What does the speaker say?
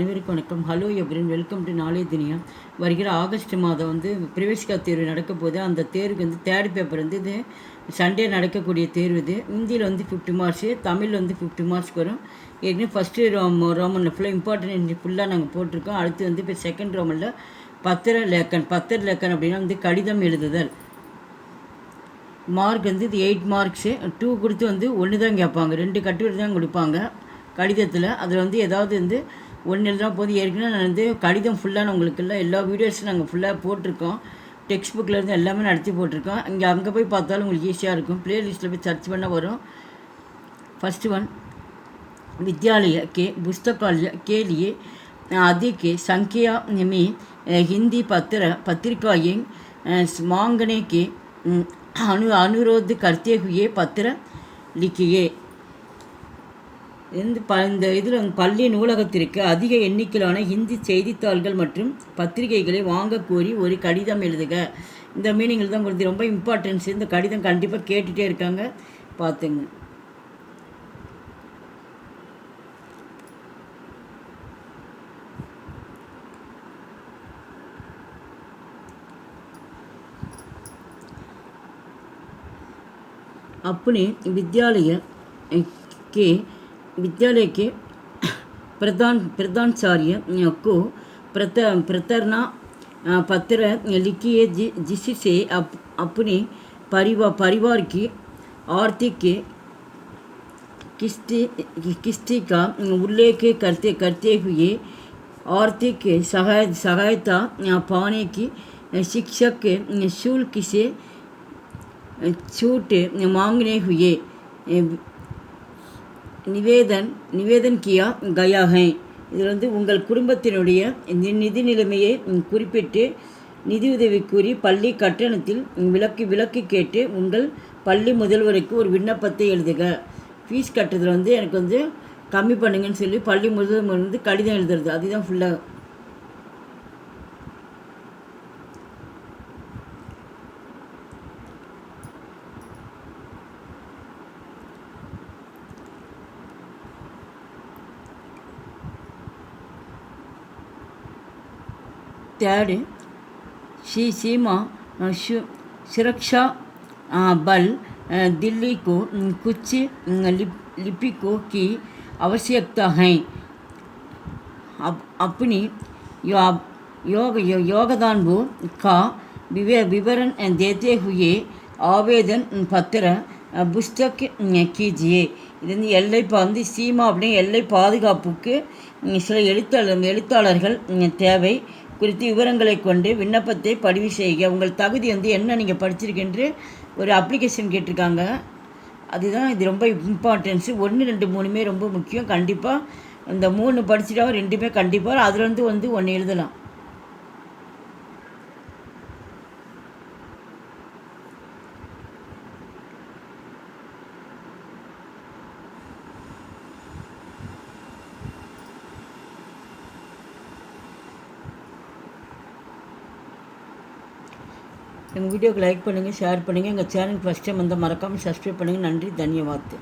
அனைவருக்கும் வணக்கம். Hello everyone, welcome to நாளைய தினியம். வருகிற ஆகஸ்ட் மாதம் பிரவேசிக்கா தேர்வு நடக்க போது. அந்த தேர்வுக்கு தேர்ட் பேப்பர் இது சண்டே நடக்கக்கூடிய தேர்வு. இது ஹிந்தியில் 50 மார்க்ஸு, தமிழ் 50 மார்க்ஸ்க்கு வரும். ஏற்கனவே ஃபஸ்ட்டு ரோமனில் ஃபுல்லாக இம்பார்ட்டன்ட் ஃபுல்லாக நாங்கள் போட்டிருக்கோம். அடுத்து இப்போ செகண்ட் ரோமனில் பத்திர லேக்கன் அப்படின்னா கடிதம் எழுதுதல். மார்க் இது 8 மார்க்ஸு. 2 கொடுத்து 1 தான் கேட்பாங்க. 2 கட்டுரை தான் கொடுப்பாங்க கடிதத்தில். அதில் ஏதாவது ஒன்று எழுதுனா போது. ஏற்கனவே நான் கடிதம் ஃபுல்லாக உங்களுக்கு எல்லா வீடியோஸும் நாங்கள் ஃபுல்லாக போட்டிருக்கோம். டெக்ஸ்ட் புக்கில் இருந்து எல்லாமே நடத்தி போட்டிருக்கோம். அங்கே போய் பார்த்தாலும் உங்களுக்கு ஈஸியாக இருக்கும். ப்ளேலிஸ்ட்டில் போய் சர்ச் பண்ண வரும். ஃபஸ்ட்டு ஒன், विद्यालय के पुस्तकालय के लिए अधिक संख्या में हिंदी पत्रिकाएं मांगने के अनुरोध करते हुए पत्र लिखिए. இந்த இதில் பள்ளி நூலகத்திற்கு அதிக எண்ணிக்கையிலான ஹிந்தி செய்தித்தாள்கள் மற்றும் பத்திரிகைகளை வாங்க கோரி ஒரு கடிதம் எழுதுக. இந்த மீனிங்கில் தான் உங்களுக்கு ரொம்ப இம்பார்ட்டன்ஸ். இந்த கடிதம் கண்டிப்பாக கேட்டுகிட்டே இருக்காங்க, பார்த்துங்க. अपने विद्यालय के प्रधानाचार्य को प्रताड़ना पत्र लिखिए, जिससे अपने परिवार की आर्थिक किस्ती का उल्लेख करते हुए आर्थिक सहायता पाने की शिक्षक शुल्क से छूट मांगने हुए निवेदन किया गया है. இதில் உங்கள் குடும்பத்தினுடைய நிதி நிலைமையை குறிப்பிட்டு நிதியுதவி கூறி பள்ளி கட்டணத்தில் விலக்கு கேட்டு உங்கள் பள்ளி முதல்வருக்கு ஒரு விண்ணப்பத்தை எழுதுக. ஃபீஸ் கட்டுறதுல எனக்கு கம்மி பண்ணுங்கன்னு சொல்லி பள்ளி முதல்வர் கடிதம் எழுதுறது. அதுதான் ஃபுல்லாக. थर्ड, सीमा सुरक्षा बल दिल्ली को कुछ लिपिकों की आवश्यकता है. अपनी योगदान का विवरण देते हुए आवेदन पत्र पुस्तक कीजिए. இது எல்லை சீமா அப்படின்னு எல்லை பாதுகாப்புக்கு சில எழுத்தாளர்கள் தேவை குறித்து விவரங்களை கொண்டு விண்ணப்பத்தை பதிவு செய்க. உங்கள் தகுதி என்ன நீங்கள் படிச்சிருக்கின்ற ஒரு அப்ளிகேஷன் கேட்டிருக்காங்க. அதுதான் இது ரொம்ப இம்பார்ட்டன்ஸு. 1, 2, 3மே ரொம்ப முக்கியம். கண்டிப்பாக இந்த 3 படிச்சுட்டா 2மே கண்டிப்பாக அதில் 1 எழுதலாம். எங்கள் வீடியோக்கு லைக் பண்ணுங்கள், ஷேர் பண்ணுங்கள். எங்கள் சேனலுக்கு ஃபஸ்ட் டைம் மறக்காமல் சப்ஸ்கிரைப் பண்ணுங்கள். நன்றி, தன்யவாத்.